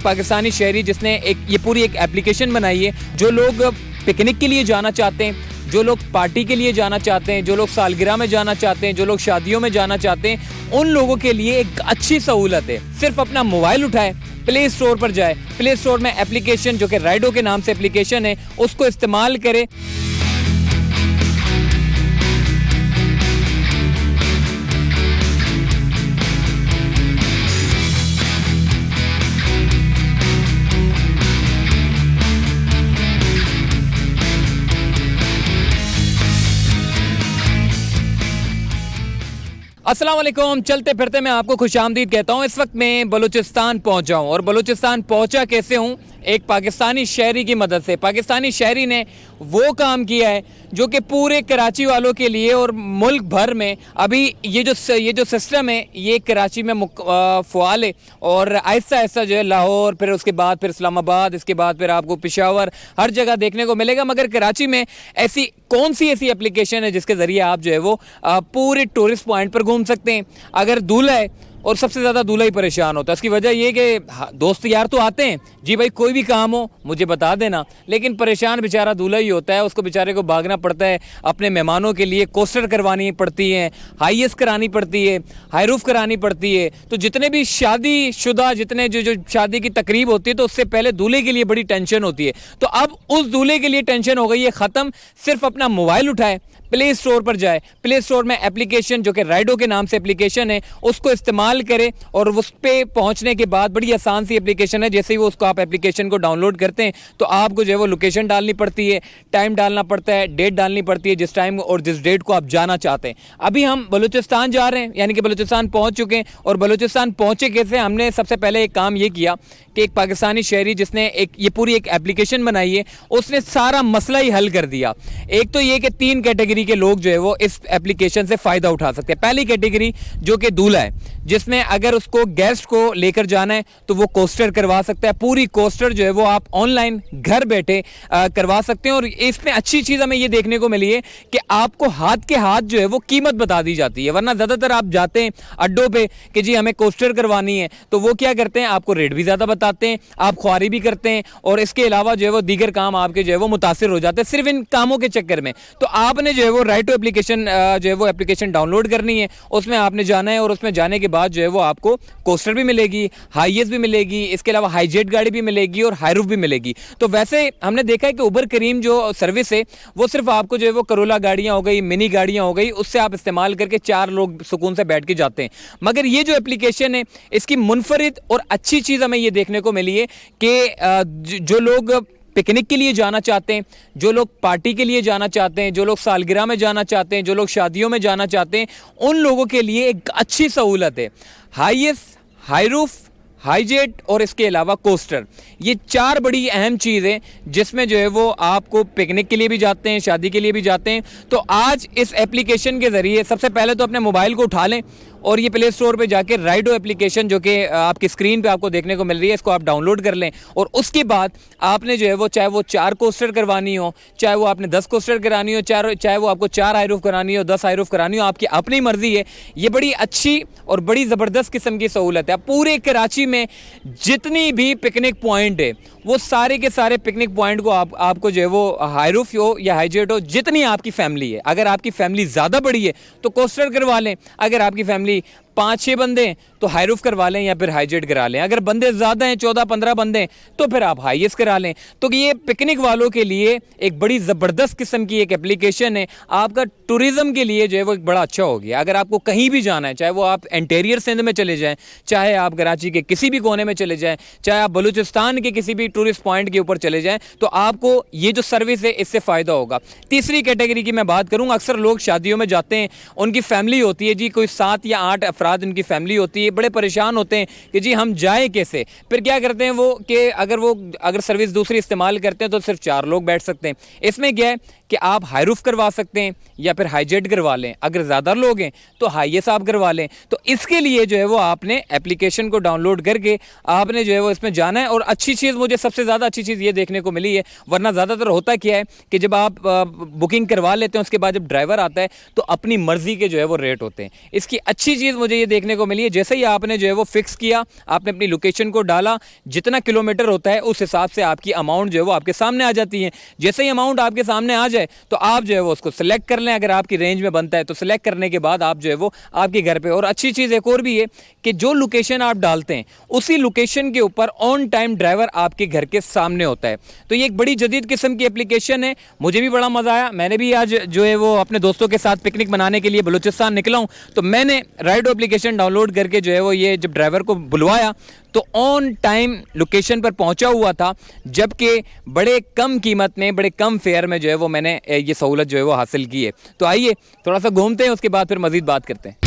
पाकिस्तानी शहरी जिसने ये पूरी एक एप्लीकेशन बनाई है। जो लोग पिकनिक के लिए जाना चाहते हैं, जो लोग पार्टी के लिए जाना चाहते हैं, जो लोग सालगिरह में जाना चाहते हैं, जो लोग शादियों में जाना चाहते हैं, उन लोगों के लिए एक अच्छी सहूलत है। सिर्फ अपना मोबाइल उठाए, प्ले स्टोर पर जाए, प्ले स्टोर में एप्लीकेशन जो कि राइडो के नाम से एप्लीकेशन है उसको इस्तेमाल करे। अस्सलाम वालेकुम। चलते फिरते मैं आपको खुशामदीद कहता हूँ। इस वक्त मैं बलूचिस्तान पहुँचा हूँ और बलूचिस्तान पहुँचा कैसे हूँ? एक पाकिस्तानी शहरी की मदद से। पाकिस्तानी शहरी ने वो काम किया है जो कि पूरे कराची वालों के लिए और मुल्क भर में अभी ये जो सिस्टम है ये कराची में फ़ुआल है और आहिस्ता आहिस्ता जो है लाहौर, फिर उसके बाद फिर इस्लामाबाद, इसके बाद फिर आपको पेशावर, हर जगह देखने को मिलेगा। मगर कराची में ऐसी कौन सी ऐसी एप्लीकेशन है जिसके ज़रिए आप जो है वो पूरे टूरिस्ट पॉइंट पर घूम सकते हैं? अगर दूल्हा है और सबसे ज़्यादा दूल्हा ही परेशान होता है। इसकी वजह ये कि दोस्त यार तो आते हैं, जी भाई कोई भी काम हो मुझे बता देना, लेकिन परेशान बेचारा दूल्हा ही होता है। उसको बेचारे को भागना पड़ता है, अपने मेहमानों के लिए कोस्टर करवानी पड़ती है, हाईएस करानी पड़ती है, हाई रूफ करानी पड़ती है। तो जितने भी शादीशुदा जितने जो शादी की तकरीब होती है तो उससे पहले दूल्हे के लिए बड़ी टेंशन होती है। तो अब उस दूल्हे के लिए टेंशन हो गई है ख़त्म। सिर्फ अपना मोबाइल उठाए, प्ले स्टोर पर जाए, प्ले स्टोर में एप्लीकेशन जो कि राइडो के नाम से एप्लीकेशन है उसको इस्तेमाल करें और उस पर पहुंचने के बाद बड़ी आसान सी एप्लीकेशन है। जैसे ही वो उसको आप एप्लीकेशन को डाउनलोड करते हैं तो आपको जो है वो लोकेशन डालनी पड़ती है, टाइम डालना पड़ता है, डेट डालनी पड़ती है, जिस टाइम और जिस डेट को आप जाना चाहते हैं। अभी हम बलूचिस्तान जा रहे हैं, यानी कि बलूचिस्तान पहुँच चुके हैं। और बलूचिस्तान पहुँचे कैसे? हमने सबसे पहले एक काम ये किया कि एक पाकिस्तानी शहरी जिसने ये पूरी एक एप्लीकेशन बनाई है उसने सारा मसला ही हल कर दिया। एक तो ये कि 3 कैटेगरी के लोग जो है वो इस एप्लीकेशन से फ़ायदा उठा सकते हैं। पहली कैटेगरी जो कि दूल्हा है, जिसमें अगर उसको गेस्ट को लेकर जाना है तो वो कोस्टर करवा सकता है। पूरी कोस्टर जो है वो आप ऑनलाइन घर बैठे करवा सकते हैं। और इसमें अच्छी चीज़ हमें ये देखने को मिली है कि आपको हाथ के हाथ जो है वो कीमत बता दी जाती है। वरना ज़्यादातर आप जाते हैं अड्डों पे कि जी हमें कोस्टर करवानी है तो वो क्या करते हैं, आपको रेट भी ज़्यादा बताते हैं, आप ख्वारी भी करते हैं और इसके अलावा जो है वो दीगर काम आपके जो है वो मुतासिर हो जाते हैं सिर्फ इन कामों के चक्कर में। तो आपने जो है वो राइटो एप्लीकेशन जो है वो एप्लीकेशन डाउनलोड करनी है, उसमें आपने जाना है और उसमें जाने के बाद जो है वो आपको कोस्टर भी मिलेगी, हाईएस भी मिलेगी, इसके अलावा हाईजेट गाड़ी भी मिलेगी और हाई रूफ भी मिलेगी। तो वैसे हमने देखा है कि उबर करीम जो सर्विस है वो सिर्फ आपको जो है वो करोला गाड़ियाँ हो गई, मिनी गाड़ियाँ हो गई, उससे आप इस्तेमाल करके 4 लोग सुकून से बैठ के जाते हैं। मगर ये जो एप्लीकेशन है इसकी मुनफरिद और अच्छी चीज़ हमें ये देखने को मिली है कि जो लोग पिकनिक के लिए जाना चाहते हैं, जो लोग पार्टी के लिए जाना चाहते हैं, जो लोग सालगिरह में जाना चाहते हैं, जो लोग शादियों में जाना चाहते हैं, उन लोगों के लिए एक अच्छी सहूलत है। हाईएस, हाई रूफ, हाईजेट और इसके अलावा कोस्टर, ये 4 बड़ी अहम चीज़ें जिसमें जो है वो आपको पिकनिक के लिए भी जाते हैं, शादी के लिए भी जाते हैं। तो आज इस एप्लीकेशन के ज़रिए सबसे पहले तो अपने मोबाइल को उठा लें और ये प्ले स्टोर पे जाके राइडो एप्लीकेशन जो कि आपकी स्क्रीन पे आपको देखने को मिल रही है इसको आप डाउनलोड कर लें। और उसके बाद आपने जो है वो चाहे वो 4 कोस्टर करवानी हो, चाहे वो आपने 10 कोस्टर करानी हो, चाहे वो आपको 4 हाई रूफ करानी हो, 10 हाई रूफ करानी हो, आपकी अपनी मर्जी है। ये बड़ी अच्छी और बड़ी ज़बरदस्त किस्म की सहूलत है। पूरे कराची में जितनी भी पिकनिक पॉइंट है वो सारे के सारे पिकनिक पॉइंट को आपको जो है वो हाई रूफ हो या हाईजेट हो, जितनी आपकी फैमिली है। अगर आपकी फैमिली ज़्यादा बड़ी है तो कोस्टर करवा लें, अगर आपकी फैमिली 5-6 बंदे हैं तो हाई रूफ करवा लें या फिर हाईजेट करा लें। अगर बंदे ज़्यादा हैं, 14-15 बंदे हैं, तो फिर आप हाईएस करा लें। तो ये पिकनिक वालों के लिए एक बड़ी ज़बरदस्त किस्म की एक एप्लीकेशन है। आपका टूरिज़म के लिए जो है वो एक बड़ा अच्छा हो गया। अगर आपको कहीं भी जाना है, चाहे वो आप इंटीरियर सिंध में चले जाएँ, चाहे आप कराची के किसी भी कोने में चले जाएँ, चाहे आप बलूचिस्तान के किसी भी टूरिस्ट पॉइंट के ऊपर चले जाएँ, तो आपको ये जो सर्विस है इससे फ़ायदा होगा। तीसरी कैटेगरी की मैं बात करूँ, अक्सर लोग शादियों में जाते हैं, उनकी फैमिली होती है जी, कोई 7 या 8 अफराद उनकी फैमिली होती है, बड़े परेशान होते हैं कि जी हम जाएं कैसे। फिर क्या करते हैं वो कि अगर सर्विस दूसरी इस्तेमाल करते हैं तो सिर्फ 4 लोग बैठ सकते हैं। इसमें क्या है कि आप हाई रूफ करवा सकते हैं या फिर हाईजेट करवा लें, अगर ज़्यादा लोग हैं तो हाईएस आप करवा लें। तो इसके लिए जो है वो आपने एप्लीकेशन को डाउनलोड करके आपने जो है वो इसमें जाना है। और अच्छी चीज़, मुझे सबसे ज़्यादा अच्छी चीज़ ये देखने को मिली है, वरना ज़्यादातर होता क्या है कि जब आप बुकिंग करवा लेते हैं उसके बाद जब ड्राइवर आता है तो अपनी मर्ज़ी के जो है वो रेट होते हैं। इसकी अच्छी चीज़ मुझे मुझे ये देखने को मिली है, जैसे ही आपने जो है वो फिक्स किया, आपने अपनी लोकेशन को डाला, जितना किलोमीटर होता है उस हिसाब से आपकी अमाउंट जो है वो आपके सामने आ जाती है। जैसे ही अमाउंट आपके सामने आ जाए तो आप जो है वो उसको सिलेक्ट कर लें, अगर आपकी रेंज में बनता है तो सिलेक्ट करने के बाद आप जो है वो आपके घर पे। और अच्छी चीज़ एक और भी है कि जो लोकेशन आप डालते हैं उसी लोकेशन के ऊपर ऑन टाइम ड्राइवर आपके घर के सामने होता है। तो ये एक बड़ी जदीद किस्म की एप्लीकेशन है, मुझे भी बड़ा मज़ा आया। मैंने भी आज जो है वो अपने दोस्तों के साथ पिकनिक मनाने के लिए बलूचिस्तान निकला हूँ, तो मैंने राइडो एप्लीकेशन डाउनलोड करके जो है वो ये जब ड्राइवर को बुलवाया तो ऑन टाइम लोकेशन पर पहुंचा हुआ था, जबकि बड़े कम कीमत में, बड़े कम फेयर में जो है वो मैंने ये सहूलत जो है वो हासिल की है। तो आइए थोड़ा सा घूमते हैं, उसके बाद फिर मज़ीद बात करते हैं।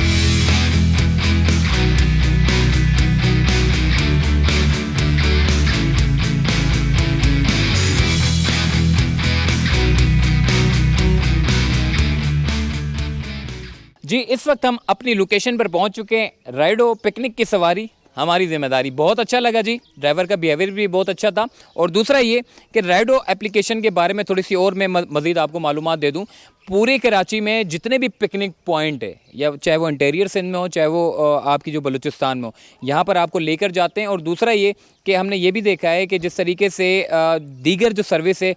जी, इस वक्त हम अपनी लोकेशन पर पहुंच चुके हैं। राइडो पिकनिक की सवारी हमारी जिम्मेदारी। बहुत अच्छा लगा जी, ड्राइवर का बिहेवियर भी बहुत अच्छा था। और दूसरा ये कि राइडो एप्लीकेशन के बारे में थोड़ी सी और मैं मज़ीद आपको मालूमात दे दूं। पूरे कराची में जितने भी पिकनिक पॉइंट है, या चाहे वो इंटीरियर सिंध में हो, चाहे वो आपकी जो बलूचिस्तान में हो, यहाँ पर आपको लेकर जाते हैं। और दूसरा ये कि हमने ये भी देखा है कि जिस तरीके से दीगर जो सर्विस है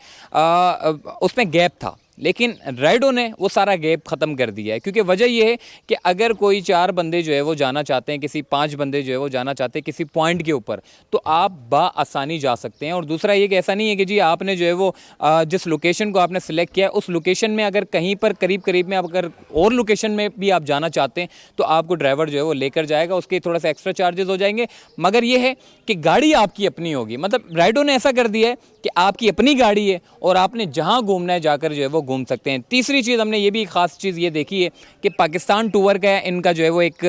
उसमें गैप था, लेकिन राइडो ने वो सारा गैप ख़त्म कर दिया है। क्योंकि वजह ये है कि अगर कोई 4 बंदे जो है वो जाना चाहते हैं, किसी 5 बंदे जो है वो जाना चाहते हैं किसी पॉइंट के ऊपर, तो आप बाआसानी जा सकते हैं। और दूसरा ये कि ऐसा नहीं है कि जी आपने जो है वो जिस लोकेशन को आपने सेलेक्ट किया उस लोकेशन में अगर कहीं पर करीब में आप अगर और लोकेशन में भी आप जाना चाहते हैं तो आपको ड्राइवर जो है वो लेकर जाएगा, उसके थोड़ा सा एक्स्ट्रा चार्जेस हो जाएंगे, मगर ये है कि गाड़ी आपकी अपनी होगी। मतलब राइडो ने ऐसा कर दिया है कि आपकी अपनी गाड़ी है और आपने जहाँ घूमना है जाकर जो है वो घूम सकते हैं। तीसरी चीज़ हमने ये भी ख़ास चीज़ ये देखी है कि पाकिस्तान टूर का इनका जो है वो एक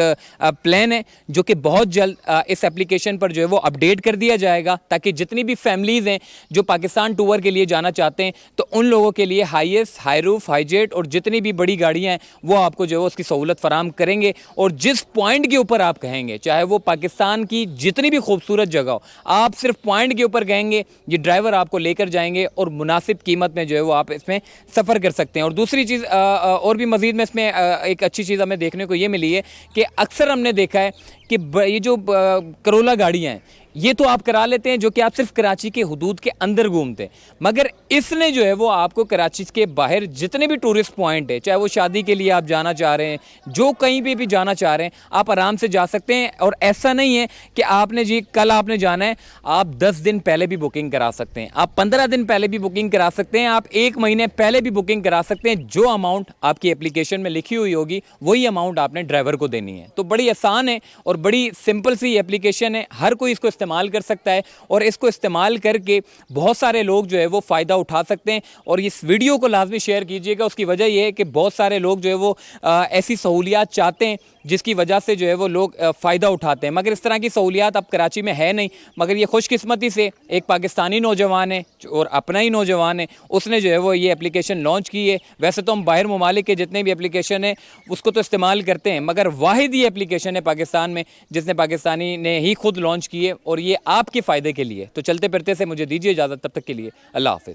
प्लान है जो कि बहुत जल्द इस एप्लीकेशन पर जो है वो अपडेट कर दिया जाएगा, ताकि जितनी भी फैमिलीज़ हैं जो पाकिस्तान टूर के लिए जाना चाहते हैं तो उन लोगों के लिए highest, high roof, high jet और जितनी भी बड़ी गाड़ियाँ हैं वो आपको जो है उसकी सहूलत फराम करेंगे। और जिस पॉइंट के ऊपर आप कहेंगे, चाहे वो पाकिस्तान की जितनी भी खूबसूरत जगह हो, आप सिर्फ पॉइंट के ऊपर कहेंगे, ये ड्राइवर आपको लेकर जाएंगे और मुनासिब कीमत में जो है वो आप इसमें सफ़र कर सकते हैं। और दूसरी चीज़ और भी मज़ीद में इसमें एक अच्छी चीज़ हमें देखने को ये मिली है कि अक्सर हमने देखा है कि ये जो करोला गाड़ियाँ हैं ये तो आप करा लेते हैं जो कि आप सिर्फ कराची के हुदूद के अंदर घूमते हैं, मगर इसने जो है वो आपको कराची के बाहर जितने भी टूरिस्ट पॉइंट है, चाहे वो शादी के लिए आप जाना चाह रहे हैं, जो कहीं पे भी जाना चाह रहे हैं, आप आराम से जा सकते हैं। और ऐसा नहीं है कि आपने जी कल आपने जाना है, आप 10 दिन पहले भी बुकिंग करा सकते हैं, आप 15 दिन पहले भी बुकिंग करा सकते हैं, आप 1 महीने पहले भी बुकिंग करा सकते हैं। जो अमाउंट आपकी एप्लीकेशन में लिखी हुई होगी वही अमाउंट आपने ड्राइवर को देनी है। तो बड़ी आसान है और बड़ी सिंपल सी एप्लीकेशन है, हर कोई इसको इस्तेमाल कर सकता है और इसको इस्तेमाल करके बहुत सारे लोग जो है वो फ़ायदा उठा सकते हैं। और इस वीडियो को लाजमी शेयर कीजिएगा, उसकी वजह यह है कि बहुत सारे लोग जो है वो ऐसी सहूलियात चाहते हैं जिसकी वजह से जो है वो लोग फ़ायदा उठाते हैं, मगर इस तरह की सहूलियात अब कराची में है नहीं। मगर ये खुशकिस्मती से एक पाकिस्तानी नौजवान है और अपना ही नौजवान है, उसने जो है वो ये एप्लीकेशन लॉन्च की है। वैसे तो हम बाहर ममालिक के जितने भी एप्लीकेशन है उसको तो इस्तेमाल करते हैं, मगर वाहिद ये एप्लीकेशन है पाकिस्तान में जिसने पाकिस्तानी ने ही खुद लॉन्च की है और ये आपके फ़ायदे के लिए। तो चलते फिरते से मुझे दीजिए इजाज़त, तब तक के लिए अल्लाह हाफ़िज़।